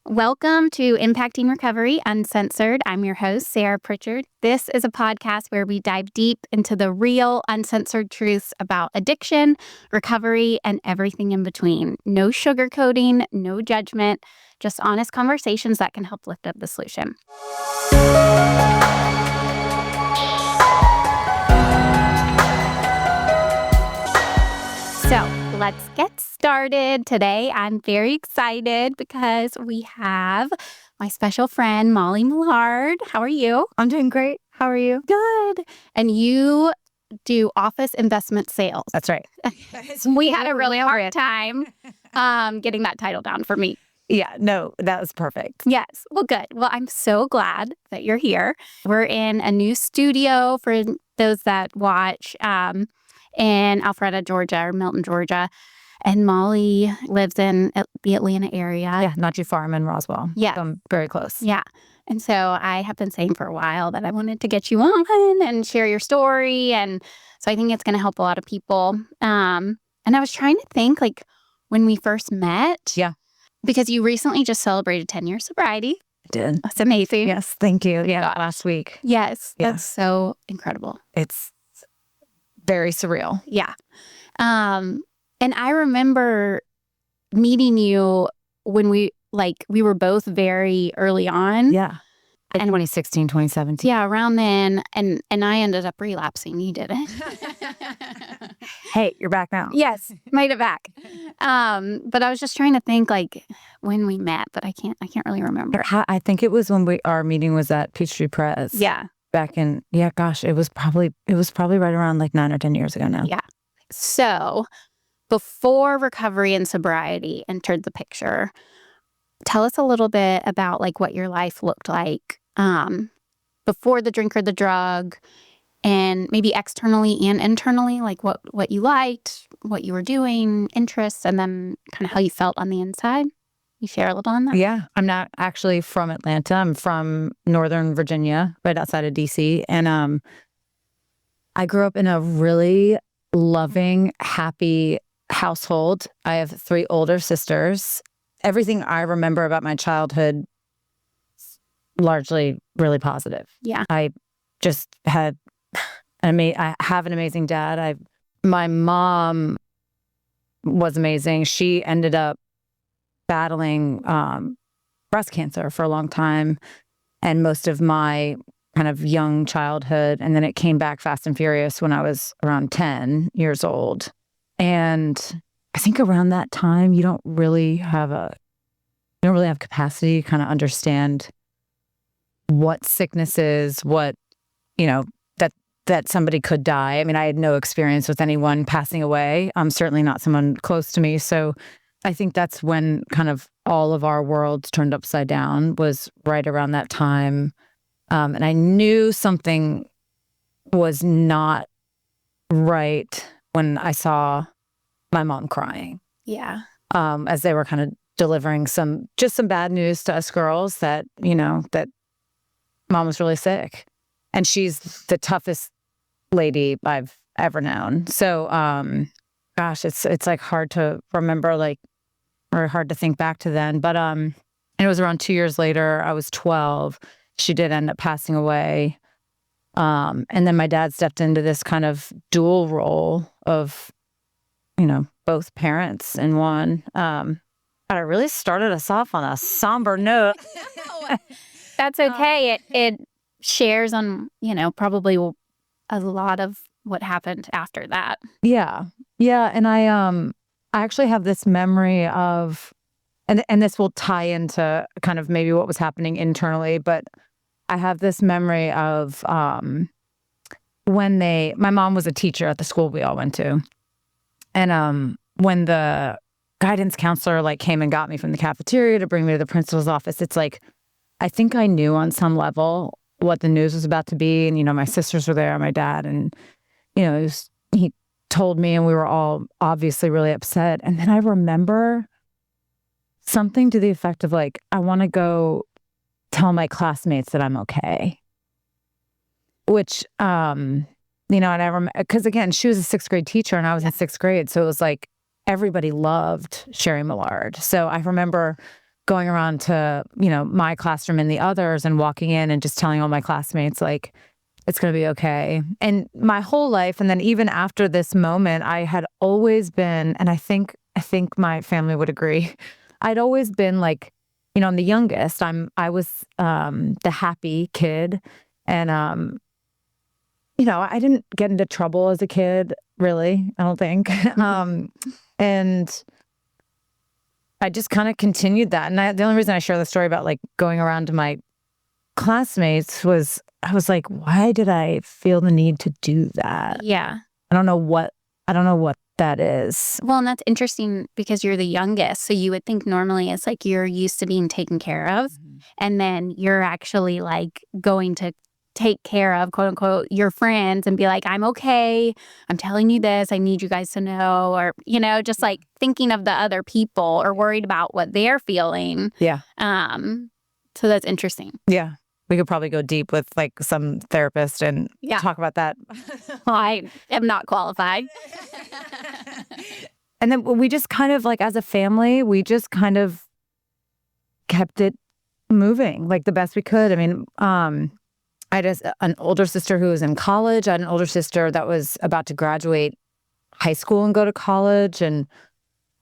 Welcome to Impacting Recovery Uncensored. I'm your host, Sarah Pritchard. This is a podcast where we dive deep into the real, uncensored truths about addiction, recovery, and everything in between. No sugarcoating, no judgment, just honest conversations that can help lift up the solution. So let's get started. Today, I'm very excited because we have my special friend, Molly Millard. How are you? I'm doing great. How are you? Good. And you do office investment sales. That's right. We had a really hard time getting that title down for me. Yeah, no, that was perfect. Yes. Well, good. Well, I'm so glad that you're here. We're in a new studio for those that watch in Alpharetta, Georgia, or Milton, Georgia. And Molly lives in the Atlanta area. Yeah, not too far. I'm in Roswell. Yeah. So I'm very close. Yeah. And so I have been saying for a while that I wanted to get you on and share your story. And so I think it's going to help a lot of people. And I was trying to think, like, when we first met. Yeah. Because you recently just celebrated 10 years sobriety. I did. That's amazing. Yes, thank you. Yeah, last week. Yes. Yeah. That's so incredible. It's very surreal. Yeah. And I remember meeting you when we were both very early on. Yeah. In 2016, 2017. Yeah, around then. And I ended up relapsing. You didn't. Hey, you're back now. Yes, made it back. But I was just trying to think, like, when we met, but I can't really remember. I think it was when our meeting was at Peachtree Press. Yeah. Back in, it was probably right around like 9 or 10 years ago now. Yeah. So before recovery and sobriety entered the picture, tell us a little bit about like what your life looked like before the drink or the drug, and maybe externally and internally, like what you liked, what you were doing, interests, and then kind of how you felt on the inside. You share a little on that? Yeah. I'm not actually from Atlanta. I'm from Northern Virginia, right outside of DC. And I grew up in a really loving, happy household. I have 3 older sisters. Everything I remember about my childhood is largely really positive. Yeah. I just had I have an amazing dad. My mom was amazing. She ended up battling breast cancer for a long time, and most of my kind of young childhood, and then it came back fast and furious when I was around 10 years old. And I think around that time, you don't really have capacity to kind of understand what sickness is, what, that somebody could die. I mean, I had no experience with anyone passing away. Certainly not someone close to me. So I think that's when kind of all of our worlds turned upside down, was right around that time. And I knew something was not right when I saw my mom crying. Yeah. As they were kind of delivering some bad news to us girls that mom was really sick. And she's the toughest lady I've ever known. So, gosh, it's like hard to remember, or hard to think back to then. But and it was around 2 years later. I was 12. She did end up passing away. And then my dad stepped into this kind of dual role of, both parents in one. But it really started us off on a somber note. That's okay. It shares on, probably a lot of what happened after that. Yeah. Yeah. And I actually have this memory of, and this will tie into kind of maybe what was happening internally, but I have this memory of when my mom was a teacher at the school we all went to. And when the guidance counselor came and got me from the cafeteria to bring me to the principal's office, it's like, I think I knew on some level what the news was about to be. And, my sisters were there, my dad, and, he told me, and we were all obviously really upset. And then I remember something to the effect of I want to go tell my classmates that I'm okay. Which, and I remember, because again, she was a 6th grade teacher and I was in 6th grade. So it was everybody loved Sherry Millard. So I remember going around to, my classroom and the others and walking in and just telling all my classmates, like, it's going to be okay. And my whole life, and then even after this moment, I had always been, and I think my family would agree, I'd always been like, I'm the youngest. I was the happy kid. And, I didn't get into trouble as a kid, really, I don't think. And I just kind of continued that. And the only reason I share the story about like going around to my classmates was I was like, why did I feel the need to do that? Yeah. I don't know what that is. Well, and that's interesting because you're the youngest. So you would think normally it's like you're used to being taken care of. And then you're actually like going to take care of, quote unquote, your friends and be like, I'm okay. I'm telling you this. I need you guys to know. Or, just like thinking of the other people or worried about what they're feeling. Yeah. So that's interesting. Yeah. We could probably go deep with like some therapist and talk about that. Well, I am not qualified. And then we just kind of like, as a family, we just kind of kept it moving like the best we could. I mean, I had an older sister who was in college. I had an older sister that was about to graduate high school and go to college. And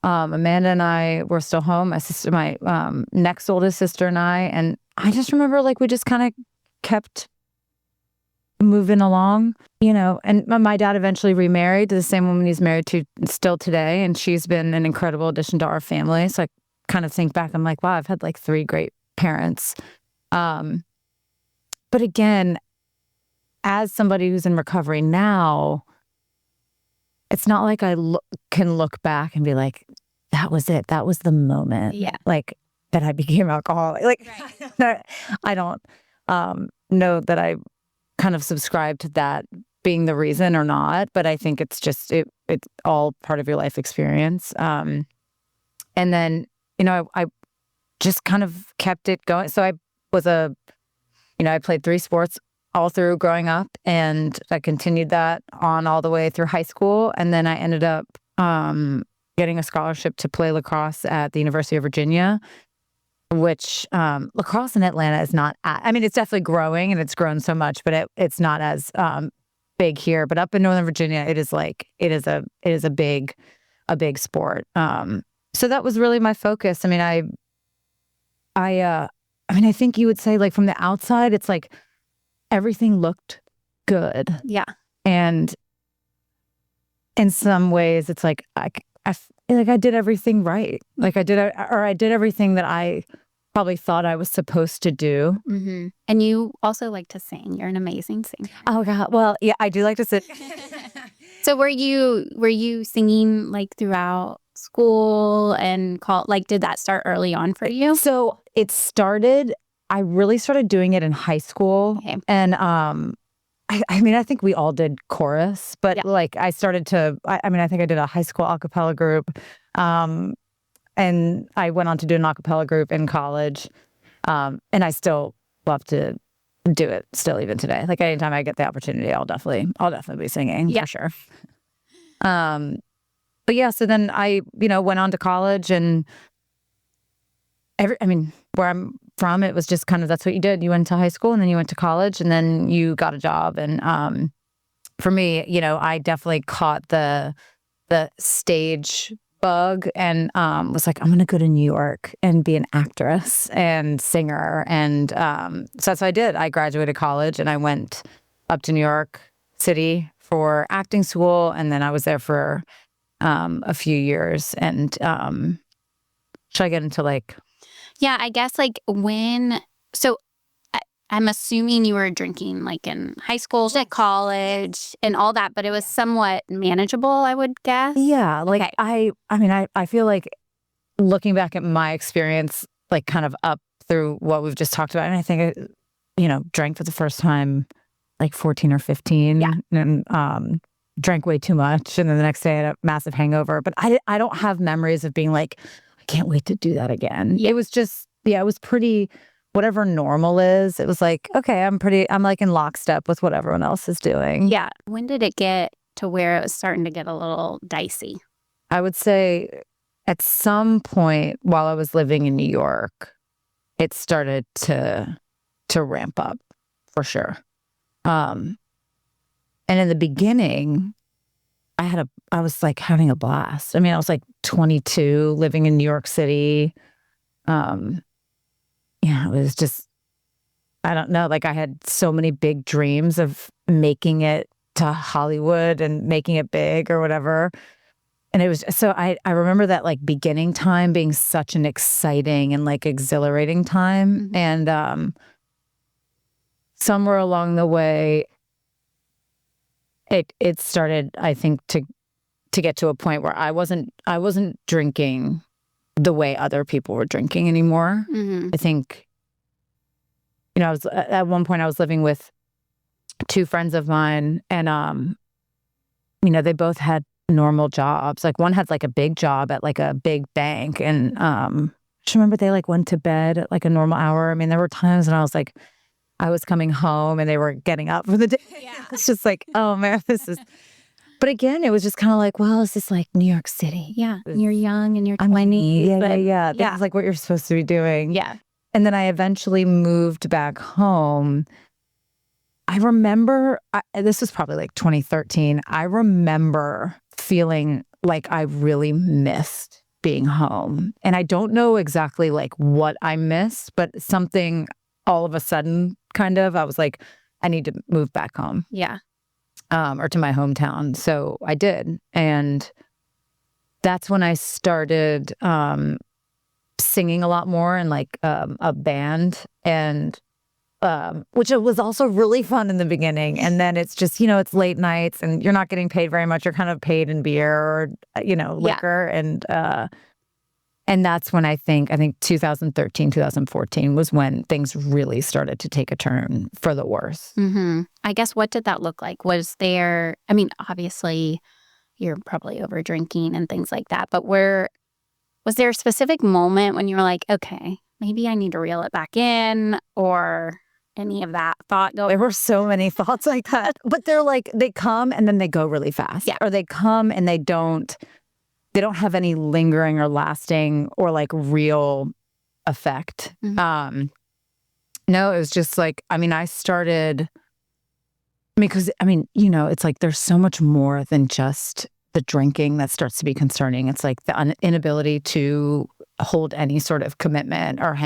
Amanda and I were still home. My next oldest sister and I. And I just remember like we just kind of kept moving along, and my dad eventually remarried to the same woman he's married to still today. And she's been an incredible addition to our family. So I kind of think back, I'm like, wow, I've had like 3 great parents. But again, as somebody who's in recovery now, it's not like I can look back and be like, that was it. That was the moment. Yeah. Like that I became alcoholic. Like, right. I don't know that I kind of subscribe to that being the reason or not, but I think it's just, it's all part of your life experience. And then, I just kind of kept it going. So I was I played 3 sports all through growing up, and I continued that on all the way through high school. And then I ended up getting a scholarship to play lacrosse at the University of Virginia, which lacrosse in Atlanta is not, it's definitely growing and it's grown so much, but it's not as big here. But up in Northern Virginia, it is a big sport. So that was really my focus. I think you would say like from the outside, it's like everything looked good. Yeah. And in some ways it's like, I feel like I did everything right. Like I did everything that I probably thought I was supposed to do. Mm-hmm. And you also like to sing. You're an amazing singer. Oh God. Well, yeah, I do like to sing. So were you singing like throughout school and did that start early on for you? So I really started doing it in high school. Okay. And I think we all did chorus, but like I started to, I think I did a high school a cappella group. And I went on to do an a cappella group in college. And I still love to do it still even today. Like anytime I get the opportunity, I'll definitely be singing for sure. But yeah, so then I, went on to college, and where I'm from, it was just kind of, that's what you did. You went to high school and then you went to college and then you got a job. And for me, I definitely caught the stage bug and was like, I'm going to go to New York and be an actress and singer. And so that's what I did. I graduated college and I went up to New York City for acting school. And then I was there for a few years. And should I get into like... Yeah, I guess I'm assuming you were drinking like in high school, at college and all that, but it was somewhat manageable, I would guess. Yeah. Like, okay. I feel like looking back at my experience, like kind of up through what we've just talked about, and I think I, drank for the first time like 14 or 15 and drank way too much. And then the next day I had a massive hangover, but I don't have memories of being like, I can't wait to do that again. Yeah. It was just, it was pretty, whatever normal is, it was like, okay, I'm like in lockstep with what everyone else is doing. Yeah. When did it get to where it was starting to get a little dicey? I would say at some point while I was living in New York, it started to ramp up for sure. And in the beginning, I was like having a blast. I mean, I was like 22, living in New York City. It was just, I don't know, like I had so many big dreams of making it to Hollywood and making it big or whatever. And it was, so I remember that like beginning time being such an exciting and like exhilarating time. Mhm. And somewhere along the way, it started, I think, to get to a point where I wasn't drinking the way other people were drinking anymore. Mhm. I think, I was at one point I was living with two friends of mine, and they both had normal jobs. Like one had like a big job at like a big bank, and I just remember they like went to bed at like a normal hour. I mean, there were times when I was like, I was coming home and they were getting up for the day. Yeah. It's just like, oh man, this is. But again, it was just kind of like, well, it's just like New York City. Yeah. You're young and you're 20. Yeah. This Yeah. is like what you're supposed to be doing. Yeah. And then I eventually moved back home. I remember, this was probably like 2013. I remember feeling like I really missed being home. And I don't know exactly like what I missed, but something all of a sudden kind of, I was like, I need to move back home. Yeah. Or to my hometown. So I did. And that's when I started singing a lot more in like a band, and which it was also really fun in the beginning. And then it's just, it's late nights and you're not getting paid very much. You're kind of paid in beer or, liquor. And that's when I think 2013, 2014 was when things really started to take a turn for the worse. Mm-hmm. I guess, what did that look like? Was there, I mean, obviously you're probably over drinking and things like that, but was there a specific moment when you were like, okay, maybe I need to reel it back in, or any of that thought go? There were so many thoughts like that, but they're like, they come and then they go really fast. Yeah. Or they come and they don't have any lingering or lasting or like real effect. Mm-hmm. No, it was just like, I started, because it's like there's so much more than just the drinking that starts to be concerning. It's like the inability to hold any sort of commitment or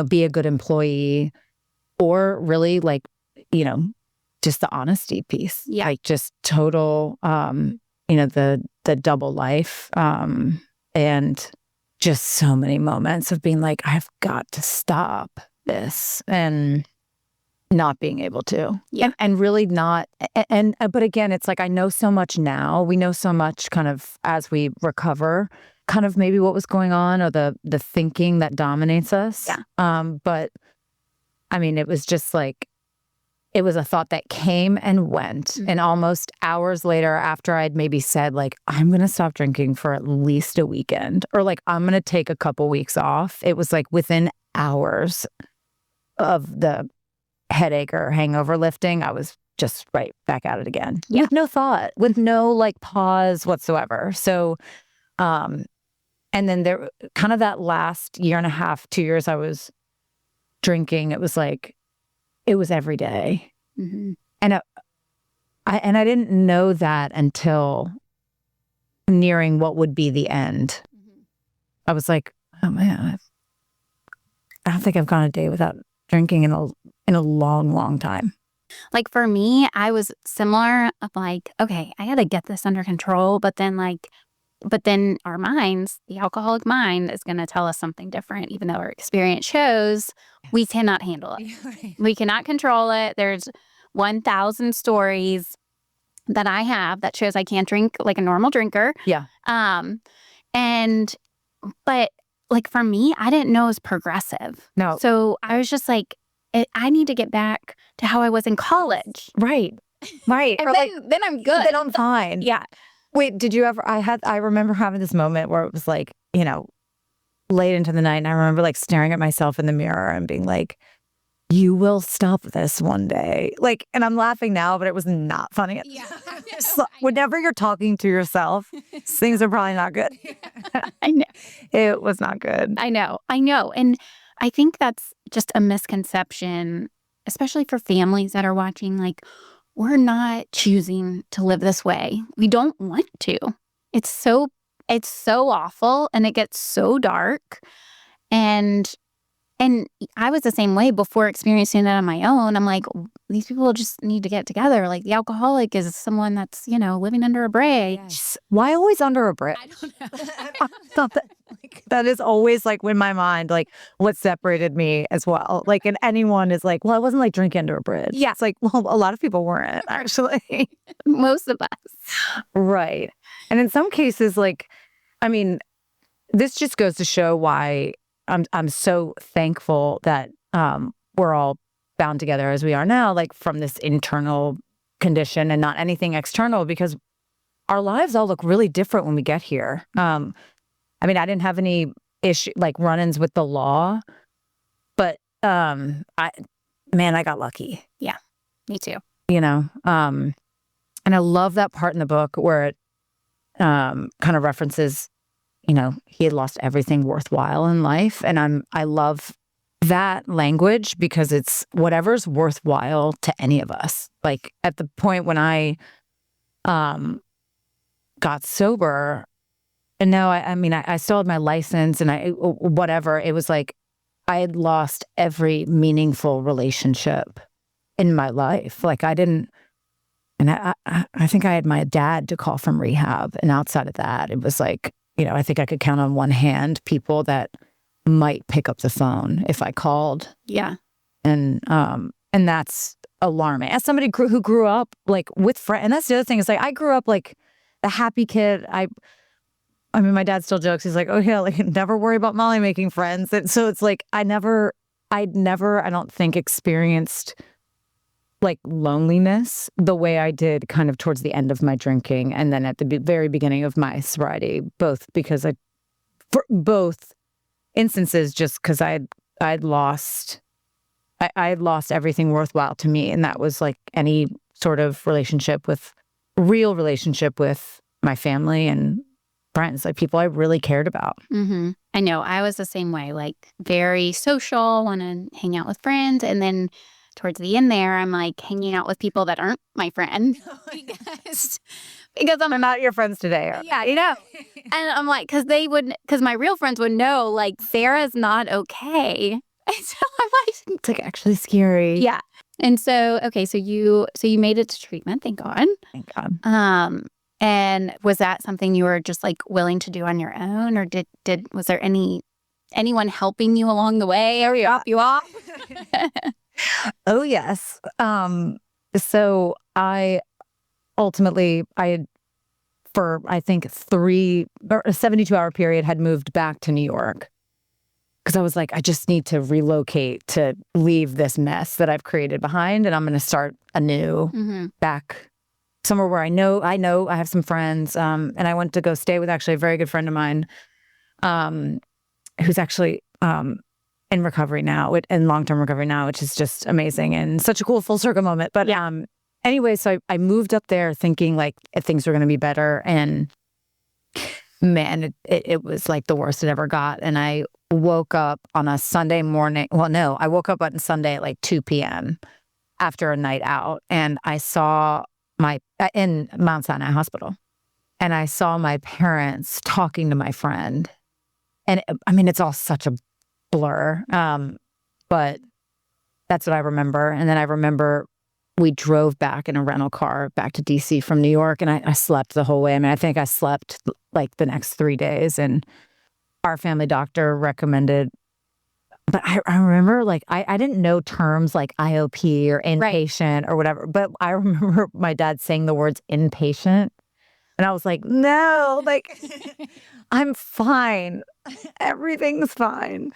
be a good employee, or really like, just the honesty piece. Yeah. Like just total, the double life, and just so many moments of being like, I've got to stop this, and not being able to. Yeah. And really not, but again, it's like, I know so much now. We know so much kind of as we recover, kind of maybe what was going on, or the thinking that dominates us. Yeah. But it was just like, it was a thought that came and went. Mm-hmm. And almost hours later, after I'd maybe said like, I'm going to stop drinking for at least a weekend, or like, I'm going to take a couple weeks off. It was like within hours of the headache or hangover lifting, I was just right back at it again. Yeah. With no thought, with no like pause whatsoever. So, and then there kind of that last year and a half, 2 years I was drinking, it was like, it was every day. Mm-hmm. And I didn't know that until nearing what would be the end. Mm-hmm. I was like, oh man, I don't think I've gone a day without drinking in a long, long time. Like for me, I was similar of like, okay, I got to get this under control. But then our minds, the alcoholic mind, is going to tell us something different, even though our experience shows we cannot handle it. Right. We cannot control it. There's 1,000 stories that I have that shows I can't drink like a normal drinker. Yeah. But like for me, I didn't know it was progressive. No. So I was just like, I need to get back to how I was in college. Right. And then I'm good. Then I'm fine. Yeah. Wait, did you ever, I remember having this moment where it was like, late into the night, and I remember like staring at myself in the mirror and being like, you will stop this one day. Like, and I'm laughing now, but it was not funny. Yeah. So whenever you're talking to yourself, things are probably not good. I know. It was not good. I know. And I think that's just a misconception, especially for families that are watching. Like, we're not choosing to live this way. We don't want to. It's so awful, and it gets so dark. And I was the same way before experiencing that on my own. I'm like, these people just need to get together. Like, the alcoholic is someone that's, living under a bridge. Yes. Why always under a bridge? I don't know. I thought that is always like in my mind, like what separated me as well. Like, and anyone is like, well, I wasn't like drinking under a bridge. Yeah. It's like, well, a lot of people weren't actually. Most of us. Right. And in some cases, like, I mean, this just goes to show why I'm so thankful that we're all bound together as we are now, like from this internal condition and not anything external, because our lives all look really different when we get here. I mean, I didn't have any issue like run-ins with the law, but I got lucky. Yeah, me too. And I love that part in the book where it kind of references, he had lost everything worthwhile in life. And I love that language because it's whatever's worthwhile to any of us. Like at the point when I got sober, and now I still had my license and whatever. It was like I had lost every meaningful relationship in my life. Like I didn't, and I think I had my dad to call from rehab. And outside of that, it was like, I think I could count on one hand people that might pick up the phone if I called. Yeah. And that's alarming. As somebody who grew up like with friends, and that's the other thing is like I grew up like the happy kid. I mean, my dad still jokes. He's like, "Oh yeah, like never worry about Molly making friends." And so it's like I'd never, I don't think experienced like loneliness the way I did kind of towards the end of my drinking and then at the very beginning of my sobriety, both because for both instances, just because I had lost everything worthwhile to me. And that was like any sort of real relationship with my family and friends, like people I really cared about. Mm-hmm. I know. I was the same way, like very social, want to hang out with friends. And then towards the end there, I'm like hanging out with people that aren't my friend because They're not your friends today. Yeah, And I'm like, because my real friends would know, like, Sarah's not okay. And so I'm like, it's like actually scary. Yeah. And so, okay, so you made it to treatment, thank God. Thank God. And was that something you were just like willing to do on your own, or was there anyone helping you along the way, or you off? Oh yes. So I ultimately had for I think a 72-hour period had moved back to New York because I was like, I just need to relocate to leave this mess that I've created behind, and I'm going to start anew back somewhere where I know I have some friends. And I went to go stay with actually a very good friend of mine, who's actually in recovery now, in long-term recovery now, which is just amazing and such a cool full circle moment. But anyway, so I moved up there thinking like things were going to be better, and man, it was like the worst it ever got. And I woke up on a Sunday morning. Well, no, I woke up on Sunday at like 2 p.m. after a night out, and I saw in Mount Sinai Hospital, and I saw my parents talking to my friend, and it's all such a blur, but that's what I remember. And then I remember we drove back in a rental car back to DC from New York, and I slept the whole way. I think I slept like the next 3 days, and our family doctor recommended, but I remember like I didn't know terms like IOP or inpatient or whatever, but I remember my dad saying the words inpatient, and I was like, no, like I'm fine. Everything's fine.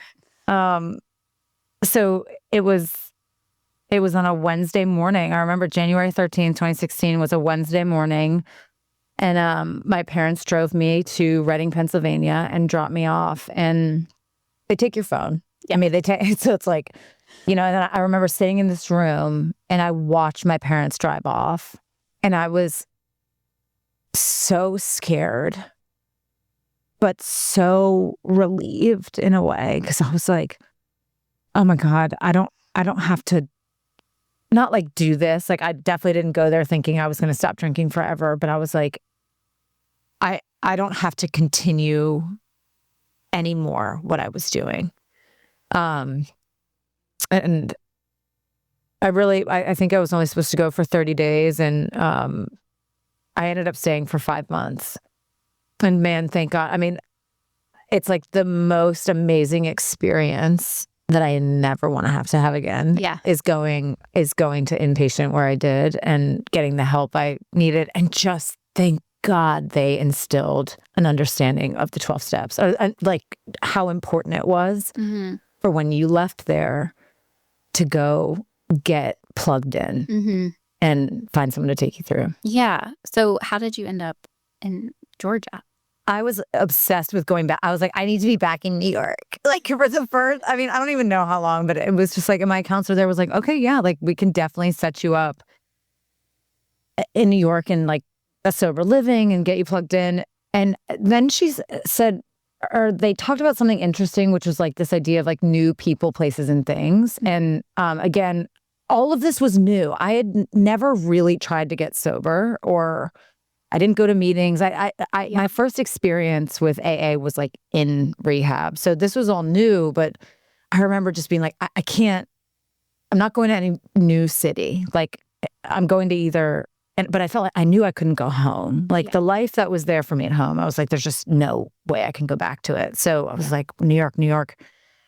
So it was on a Wednesday morning. I remember January 13th, 2016 was a Wednesday morning. And my parents drove me to Reading, Pennsylvania and dropped me off. And they take your phone. Yeah. They take, so it's like, And then I remember sitting in this room and I watched my parents drive off and I was so scared, but so relieved in a way. Cause I was like, oh my God, I don't have to not like do this. Like I definitely didn't go there thinking I was going to stop drinking forever, but I was like, I don't have to continue anymore what I was doing. And I think I was only supposed to go for 30 days and I ended up staying for 5 months. And man, thank God. I mean, it's like the most amazing experience that I never want to have again. Yeah. Is going to inpatient where I did and getting the help I needed. And just thank God they instilled an understanding of the 12 steps, or like how important it was for when you left there to go get plugged in and find someone to take you through. Yeah. So how did you end up in Georgia? I was obsessed with going back. I was like, I need to be back in New York. Like for the first, I mean, I don't even know how long, but it was just like, and my counselor there was like, okay, yeah, like we can definitely set you up in New York and like a sober living and get you plugged in. And then she said, or they talked about something interesting, which was like this idea of like new people, places, and things. And again, all of this was new. I had never really tried to get sober, or I didn't go to meetings. My first experience with AA was like in rehab. So this was all new, but I remember just being like, I can't, I'm not going to any new city. Like I'm going to either, but I felt like I knew I couldn't go home. Like the life that was there for me at home, I was like, there's just no way I can go back to it. So I was like, New York.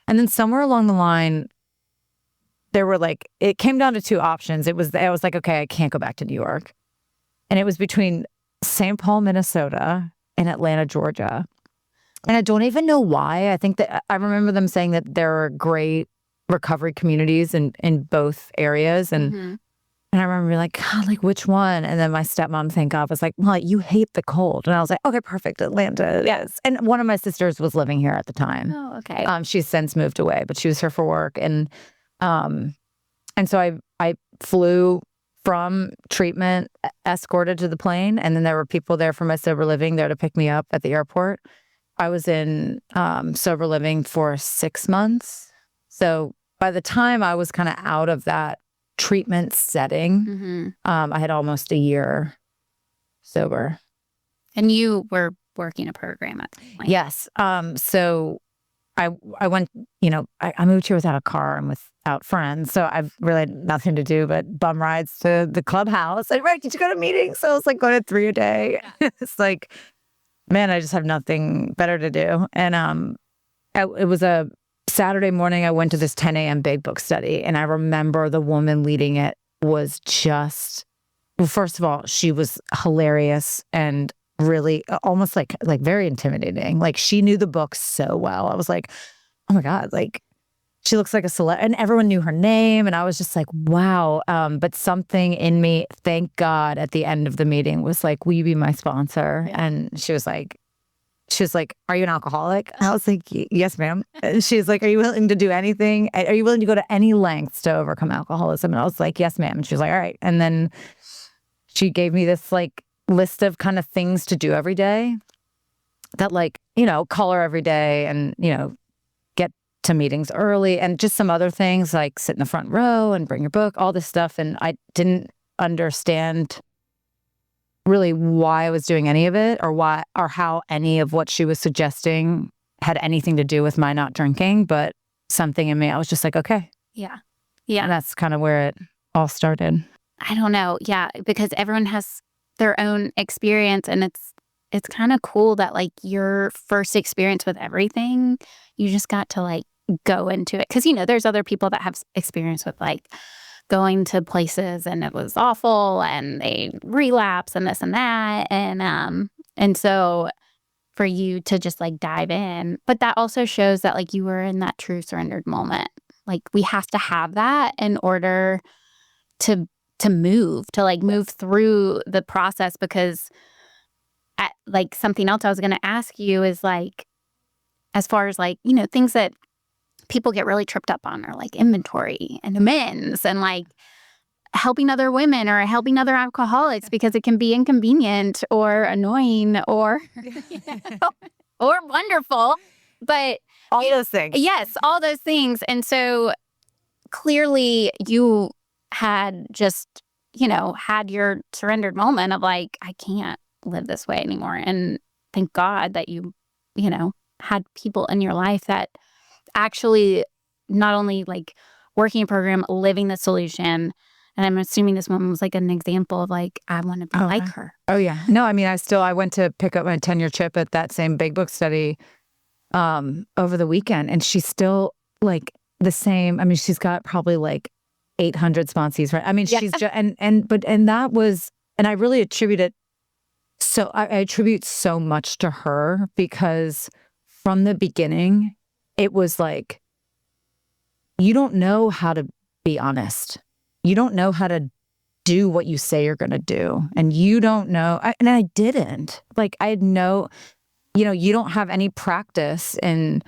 And then somewhere along the line, there were like, it came down to two options. I was like, okay, I can't go back to New York. And it was between St. Paul, Minnesota, and Atlanta, Georgia. And I don't even know why. I think that I remember them saying that there are great recovery communities in both areas. And I remember being like, God, like which one? And then my stepmom, thank God, was like, well, you hate the cold. And I was like, okay, perfect. Atlanta. Yes. And one of my sisters was living here at the time. Oh, okay. She's since moved away, but she was here for work. And so I flew from treatment, escorted to the plane, and then there were people there from my sober living there to pick me up at the airport. I was in sober living for 6 months. So by the time I was kind of out of that treatment setting, I had almost a year sober. And you were working a program at that point. Yes. So I went, I moved here without a car and without friends. So I've really had nothing to do but bum rides to the clubhouse. And right, did you go to meetings? So it's like going to 3 a day. Yeah. It's like, man, I just have nothing better to do. And it was a Saturday morning. I went to this 10 a.m. big book study. And I remember the woman leading it was just, well, first of all, she was hilarious and really almost like very intimidating. Like she knew the book so well. I was like, oh my God, like she looks like a celeb, and everyone knew her name. And I was just like, wow. But something in me, thank God, at the end of the meeting was like, will you be my sponsor? Yeah. And she was like, are you an alcoholic? And I was like, yes, ma'am. And she's like, are you willing to do anything? Are you willing to go to any lengths to overcome alcoholism? And I was like, yes, ma'am. And she was like, all right. And then she gave me this like list of kind of things to do every day that like, call her every day and, get to meetings early and just some other things like sit in the front row and bring your book, all this stuff. And I didn't understand really why I was doing any of it or how any of what she was suggesting had anything to do with my not drinking, but something in me, I was just like, okay. Yeah. Yeah. And that's kind of where it all started. I don't know. Yeah. Because everyone has their own experience, and it's kind of cool that like your first experience with everything, you just got to like go into it. Because, there's other people that have experience with like going to places and it was awful and they relapse and this and that. And so for you to just like dive in, but that also shows that like you were in that true surrendered moment. Like we have to have that in order to move through the process, because like something else I was going to ask you is like, as far as like, things that people get really tripped up on are like inventory and amends and like helping other women or helping other alcoholics because it can be inconvenient or annoying or or wonderful. But all those things. Yes, all those things. And so clearly you had just, had your surrendered moment of like, I can't live this way anymore. And thank God that you had people in your life that actually not only like working a program, living the solution. And I'm assuming this woman was like an example of like, I want to be like her. Oh, yeah. No, I mean, I went to pick up my 10-year chip at that same big book study over the weekend. And she's still like the same. I mean, she's got probably like 800 sponsees, right? I mean, she's just, and that was, and I really attribute it. So I attribute so much to her because from the beginning, it was like, you don't know how to be honest. You don't know how to do what you say you're going to do. And you don't know. And I didn't. Like, I had no, you don't have any practice in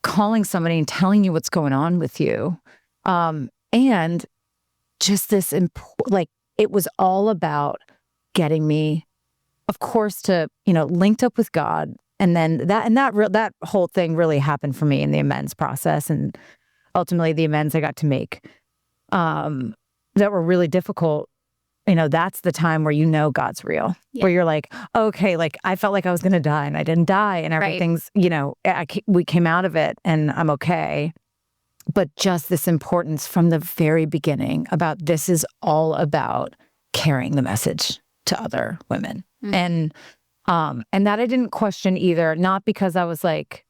calling somebody and telling you what's going on with you. And just this, like, it was all about getting me, of course, to, linked up with God. And then that whole thing really happened for me in the amends process. And ultimately the amends I got to make that were really difficult. That's the time where God's real, where you're like, okay, like I felt like I was going to die and I didn't die and everything's, we came out of it and I'm okay. But just this importance from the very beginning about this is all about carrying the message to other women. Mm-hmm. And that I didn't question either, not because I was like,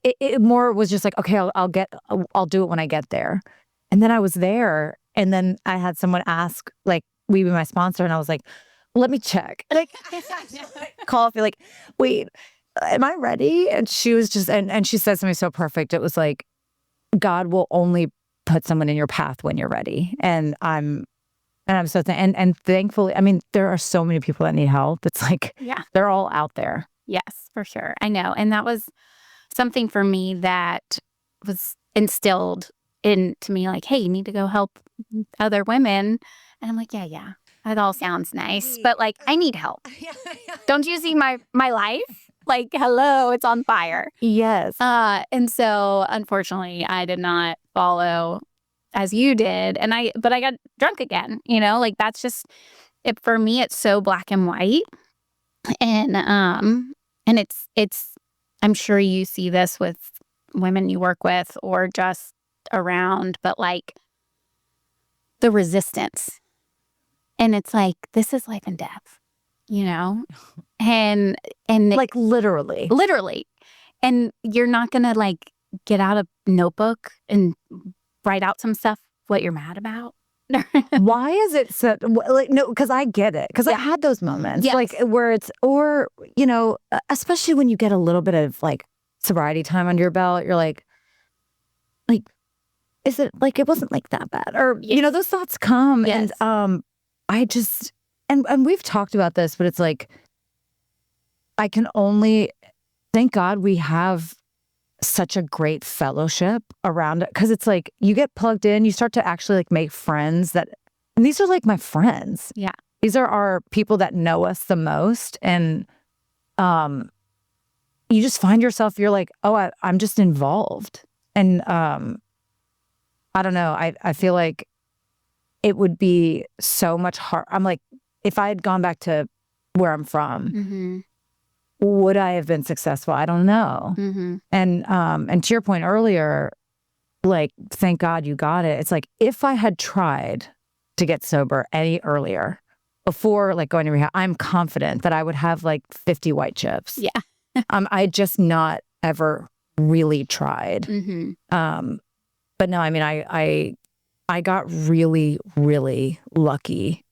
it more was just like, okay, I'll do it when I get there. And then I was there and then I had someone ask, like, will you be my sponsor? And I was like, let me check. Like, call up, be like, wait, am I ready? And she was just, and she said something so perfect. It was like, God will only put someone in your path when you're ready. And I'm so and thankfully, I mean, there are so many people that need help. It's like, they're all out there. Yes, for sure. I know. And that was something for me that was instilled into me, like, hey, you need to go help other women. And I'm like, yeah, that all sounds nice, but like, I need help. Don't you see my life? Like, hello, it's on fire. Yes. And so unfortunately I did not follow as you did. But I got drunk again, like that's just it for me. It's so black and white. And it's, I'm sure you see this with women you work with or just around, but like the resistance. And it's like, this is life and death, and like literally. And you're not going to like get out a notebook and write out some stuff, what you're mad about. Why is it so, like, no, because I get it. Because I had those moments like where it's, or, especially when you get a little bit of like sobriety time under your belt, you're like, is it like, it wasn't like that bad? Or, those thoughts come. Yes. And I just, and we've talked about this, but it's like, I can only, thank God we have such a great fellowship around it. Because it's like, you get plugged in, you start to actually like make friends and these are like my friends. Yeah. These are our people that know us the most. And you just find yourself, you're like, oh, I'm just involved. And I don't know. I feel like it would be so much hard. I'm like, if I had gone back to where I'm from, would I have been successful? I don't know. And to your point earlier, like, thank God you got it. It's like, if I had tried to get sober any earlier before like going to rehab, I'm confident that I would have like 50 white chips. Yeah. I just not ever really tried. But no, I mean, I got really, really lucky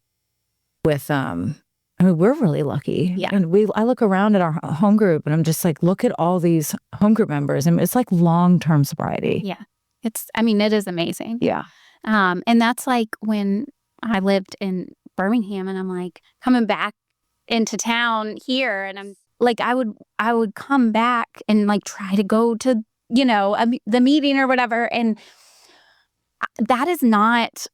with, I mean, we're really lucky. Yeah. And I look around at our home group and I'm just like, look at all these home group members. I mean, it's like long-term sobriety. Yeah. It is amazing. Yeah. And that's like when I lived in Birmingham and I'm like coming back into town here and I'm like, I would come back and like try to go to the meeting or whatever. And that is not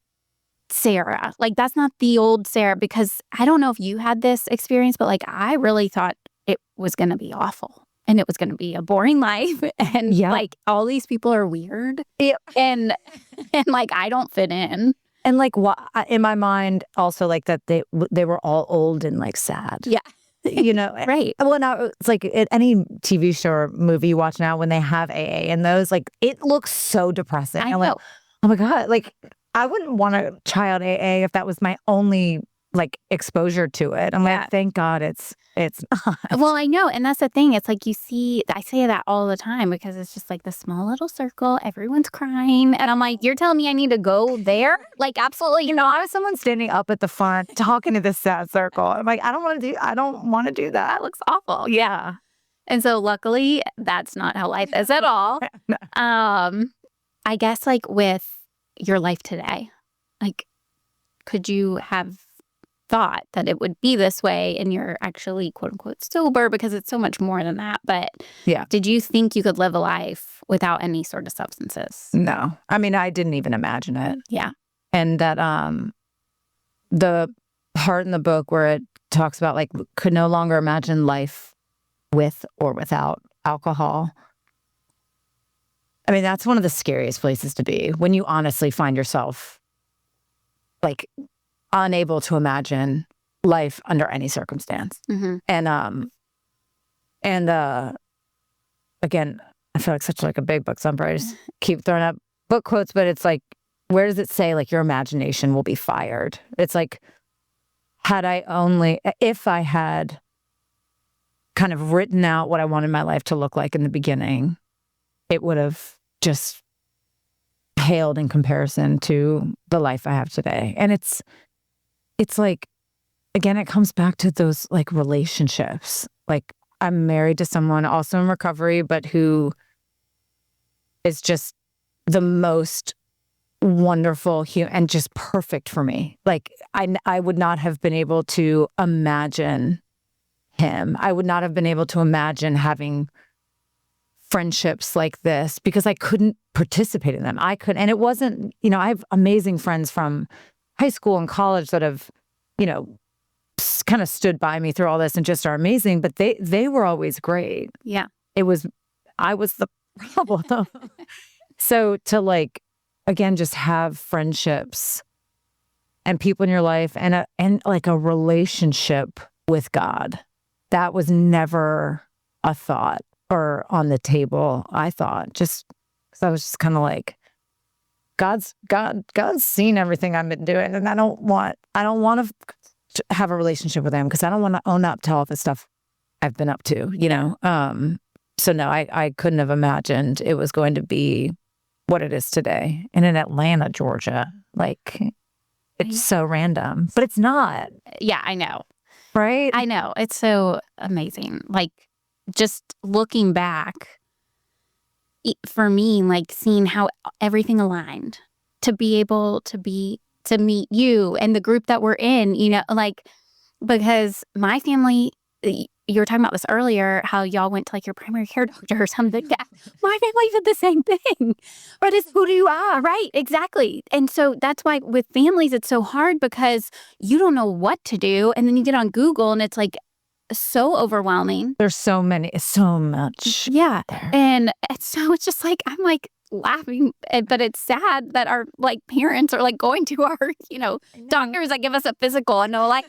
Sarah. Like, that's not the old Sarah, because I don't know if you had this experience, but like, I really thought it was going to be awful. And it was going to be a boring life. And like, all these people are weird. And like, I don't fit in. And like, in my mind, also like that they were all old and like sad. Yeah. Right. Well, now it's like any TV show or movie you watch now, when they have AA and those, like, it looks so depressing. I know. Like, oh my God, like, I wouldn't want a child AA if that was my only like exposure to it. I'm like, thank God it's not. Well, I know. And that's the thing. It's like, I say that all the time, because it's just like the small little circle. Everyone's crying. And I'm like, you're telling me I need to go there? Like, absolutely. I was someone standing up at the front talking to this sad circle. I'm like, I don't want to do that. That looks awful. Yeah. And so luckily, that's not how life is at all. No. I guess like with your life today, like, could you have thought that it would be this way and you're actually quote unquote sober, because it's so much more than that. But did you think you could live a life without any sort of substances? No. I mean, I didn't even imagine it. Yeah. And that the part in the book where it talks about like could no longer imagine life with or without alcohol. I mean, that's one of the scariest places to be, when you honestly find yourself like unable to imagine life under any circumstance. Mm-hmm. And again, I feel like such like a big book, so I'm probably just keep throwing up book quotes, but it's like, where does it say like your imagination will be fired? It's like, if I had kind of written out what I wanted my life to look like in the beginning, it would have just paled in comparison to the life I have today. And it's like, again, it comes back to those like relationships. Like, I'm married to someone also in recovery, but who is just the most wonderful human and just perfect for me. Like, I would not have been able to imagine him. I would not have been able to imagine having friendships like this, because I couldn't participate in them. And it wasn't, I have amazing friends from high school and college that have, kind of stood by me through all this and just are amazing, but they were always great. Yeah. I was the problem. So to like, again, just have friendships and people in your life and like a relationship with God, that was never a thought or on the table, I thought, just because I was just kind of like, God's seen everything I've been doing, and I don't want to have a relationship with him because I don't want to own up to all the stuff I've been up to, So no, I couldn't have imagined it was going to be what it is today. And in Atlanta, Georgia, like, it's so random, but it's not. Yeah, I know. Right? I know. It's so amazing. Like, just looking back, for me, like, seeing how everything aligned to be able to meet you and the group that we're in, like, because my family, you were talking about this earlier, how y'all went to like your primary care doctor or something. My family did the same thing. But it's who you are, right? Exactly. And so that's why with families, it's so hard, because you don't know what to do. And then you get on Google and it's like so overwhelming. There's so much. Yeah. And so it's just like, I'm like laughing, but it's sad that our like parents are like going to our, doctors that give us a physical and know like,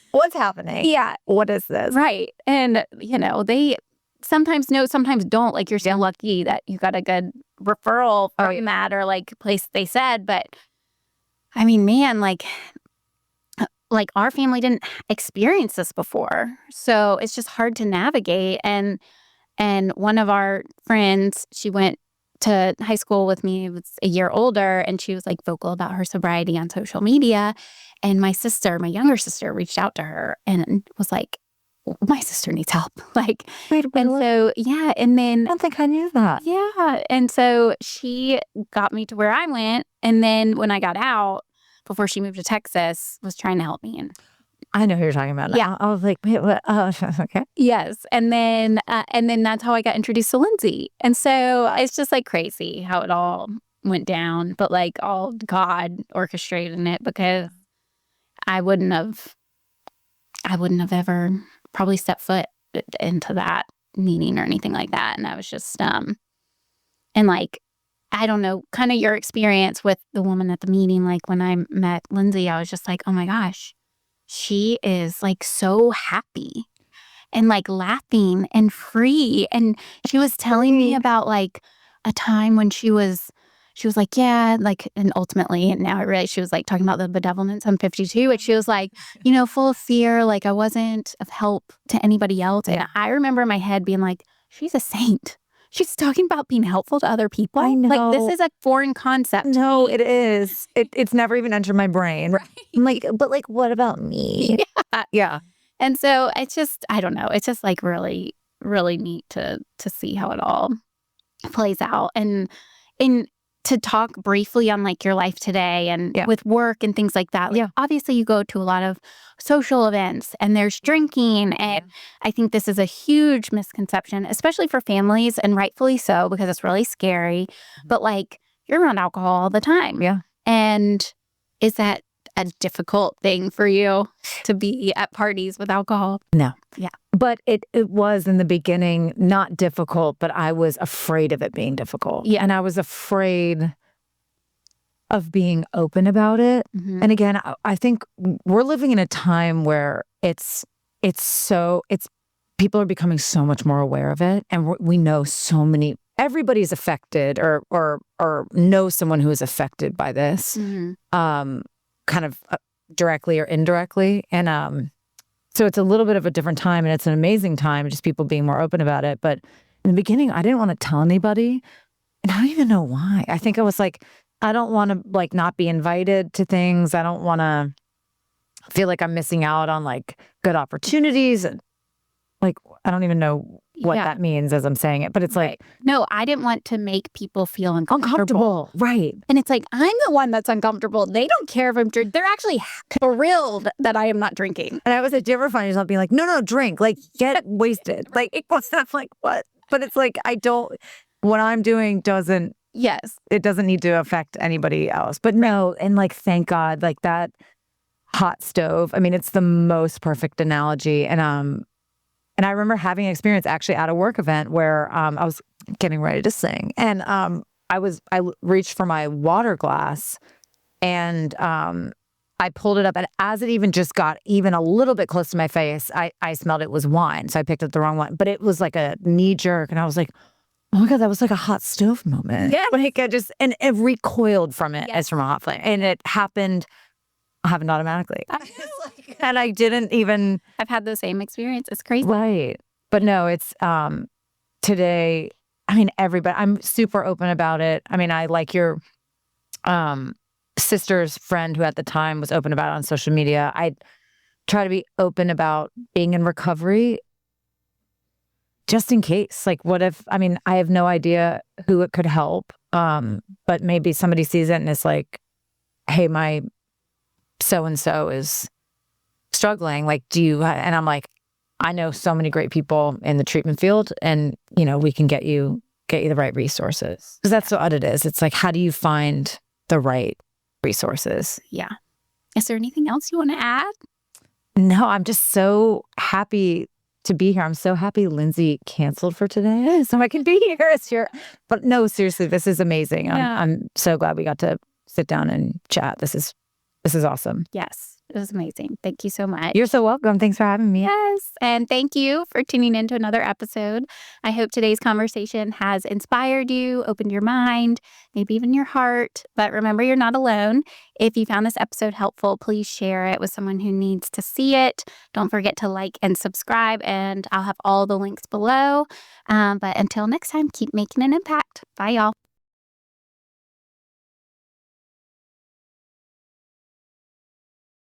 what's happening? Yeah. What is this? Right. And, they sometimes know, sometimes don't. Like, you're so lucky that you got a good referral from that or like place they said. But I mean, man, like our family didn't experience this before. So it's just hard to navigate. And one of our friends, she went to high school with me, was a year older, and she was like vocal about her sobriety on social media. And my younger sister, reached out to her and was like, my sister needs help. Like, wait, and so, yeah. And then I don't think I knew that. Yeah. And so she got me to where I went. And then when I got out, before she moved to Texas, was trying to help me. And I know who you're talking about. Yeah. I was like, wait, what? Oh, okay. Yes. And then that's how I got introduced to Lindsay. And so it's just like crazy how it all went down, but like all God orchestrated it, because I wouldn't have ever probably stepped foot into that meeting or anything like that. And I was just, and like, I don't know, kind of your experience with the woman at the meeting. Like when I met Lindsay, I was just like, oh my gosh, she is like so happy and like laughing and free. And she was telling me about like a time when she was like, yeah, like, and ultimately, and now I realize she was like talking about the bedevilments. I'm 52. And she was like, full of fear. Like I wasn't of help to anybody else. And I remember in my head being like, she's a saint. She's talking about being helpful to other people. I know. Like this is a foreign concept. No, it is. It's never even entered my brain. Right. I'm like, but like, what about me? Yeah. And so it's just, I don't know. It's just like really, really neat to see how it all plays out. And to talk briefly on like your life today and with work and things like that. Like, obviously you go to a lot of social events and there's drinking. And I think this is a huge misconception, especially for families, and rightfully so, because it's really scary. But like you're around alcohol all the time. Yeah. And is that a difficult thing for you to be at parties with alcohol? No. Yeah. But it was in the beginning not difficult, but I was afraid of it being difficult. Yeah. And I was afraid of being open about it. Mm-hmm. And again, I think we're living in a time where it's people are becoming so much more aware of it. And we know everybody's affected or knows someone who is affected by this. Mm-hmm. Kind of directly or indirectly. And so it's a little bit of a different time, and it's an amazing time, just people being more open about it. But in the beginning, I didn't want to tell anybody, and I don't even know why. I think I was like, I don't want to like not be invited to things. I don't want to feel like I'm missing out on like good opportunities. And like, I don't even know what that means as I'm saying it, but it's like, no, I didn't want to make people feel uncomfortable. Right. And it's like, I'm the one that's uncomfortable. They don't care if I'm drinking. They're actually thrilled that I am not drinking. And I was like, do you ever find yourself being like, no, drink, like get wasted. Like it was not like what? But it's like, what I'm doing doesn't. Yes. It doesn't need to affect anybody else. But no, and like, thank God, like that hot stove. I mean, it's the most perfect analogy. And I remember having an experience actually at a work event where I was getting ready to sing, and I reached for my water glass, and I pulled it up, and as it even just got even a little bit close to my face, I smelled it was wine, so I picked up the wrong one. But it was like a knee jerk, and I was like, oh my God, that was like a hot stove moment. Yeah, like and it recoiled from it as from a hot flame, and it happened automatically. And I didn't even. I've had the same experience. It's crazy. Right. But no, it's today, I mean, everybody, I'm super open about it. I mean, I like your sister's friend who at the time was open about it on social media. I try to be open about being in recovery just in case. Like, what if, I mean, I have no idea who it could help, but maybe somebody sees it and is like, hey, my so-and-so is struggling. Like, and I'm like, I know so many great people in the treatment field, and, we can get you the right resources. Because that's what it is. It's like, how do you find the right resources? Yeah. Is there anything else you want to add? No, I'm just so happy to be here. I'm so happy Lindsay canceled for today, so I can be here. But no, seriously, this is amazing. Yeah. I'm so glad we got to sit down and chat. This is awesome. Yes. It was amazing. Thank you so much. You're so welcome. Thanks for having me. Yes. And thank you for tuning in to another episode. I hope today's conversation has inspired you, opened your mind, maybe even your heart. But remember, you're not alone. If you found this episode helpful, please share it with someone who needs to see it. Don't forget to like and subscribe, and I'll have all the links below. But until next time, keep making an impact. Bye, y'all.